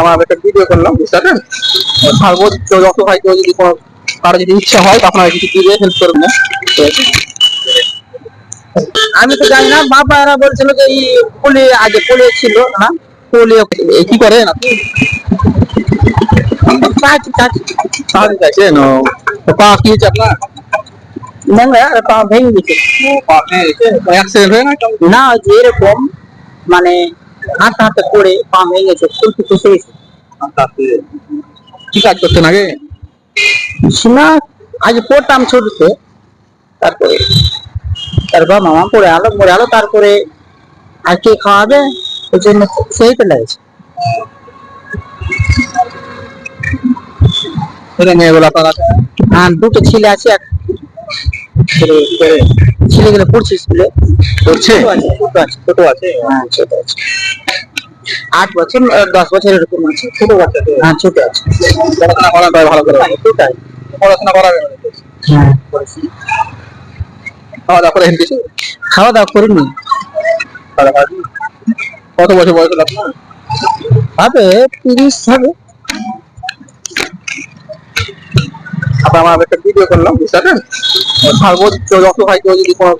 আমার একটা ভিডিও করলাম, বুঝতে পারলেন? ভাবো যত ভাই কেউ যদি কোনো কারো যদি ইচ্ছা হয় তো আপনারা কিছু দিবে, হেল্প করবেন না, ঠিক আছে? আমি তো জানি না, বাবা এরা বলছিল যে এই পোলিও আগে পোলিও ছিল না, পোলিও কি করেন আপনি? কাজ কাজ সাহায্য চাইছেন? ও, তো পা কি হয়েছে আপনার? না পা ভেঙে গেছে। পা ভেঙে গেছে? অ্যাক্সিডেন্ট হয়ে না? না ওই যে এরকম মানে হাতে হাতে পড়ে পা ভেঙে গেছে, খুলতে খসে গেছে। কি কাজ করতেন আগে? না আজ পড়তাম ছোটতে, তারপরে তারপর মামা পড়ে আলো মরে আলো, তারপরে আর কে খাওয়াবে, ওই জন্য সেই তো লাগছে। মেয়েগুলো আপনার আছে? আর দুটো ছেলে আছে, এক ছেলেগুলো পড়ছে স্কুলে। করছে? ছোট আছে, ছোট আছে? হ্যাঁ ছোট আছে, 8 বছর 10 বছর এরকম আছে। ছোট বাচ্চা তো? হ্যাঁ ছোট আছে। পড়াশোনা করান তাই ভালো করে? দুটাই। পড়াশোনা করাবেন? হ্যাঁ খাওয়া দাওয়া করে কিছু? খাওয়া দাওয়া করিনি। কত বছর বয়স হলো আপনার? হবে 30 হবে। আমার একটা ভিডিও করলাম, বুঝতে পারলেন? ভাবো যত ভাই কেউ যদি কোনো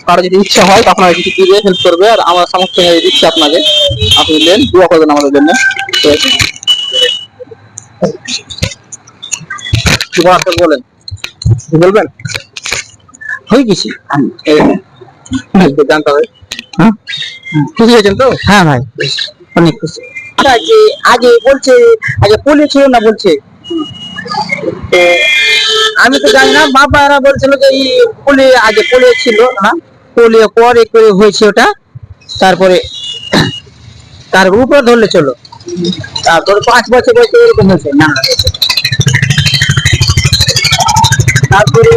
কারো যদি ইচ্ছা হয় তো আপনারা কিছু দিবে, হেল্প করবে, আর আমার সমস্ত দিচ্ছি আপনাকে, আপনি দেন, দোয়া করবেন আমাদের জন্য, ঠিক আছে? কি বলেন, কি বলবেন? হয়ে গেছি। জানতে হবে। হ্যাঁ, খুশি হয়েছেন তো? হ্যাঁ ভাই অনেক খুশি। আগে আগে বলছে আগে পোলিও ছিল না বলছে, তো আমি তো জানি না, বাবা এরা বলছিল যে এই পোলিও আগে পোলিও ছিল না, পোলিও পরে করে হয়েছে ওটা, তারপরে তার উপরে ধরলে চলো, তারপরে 5 বছর বয়সে এরকম হয়েছে না, তারপরে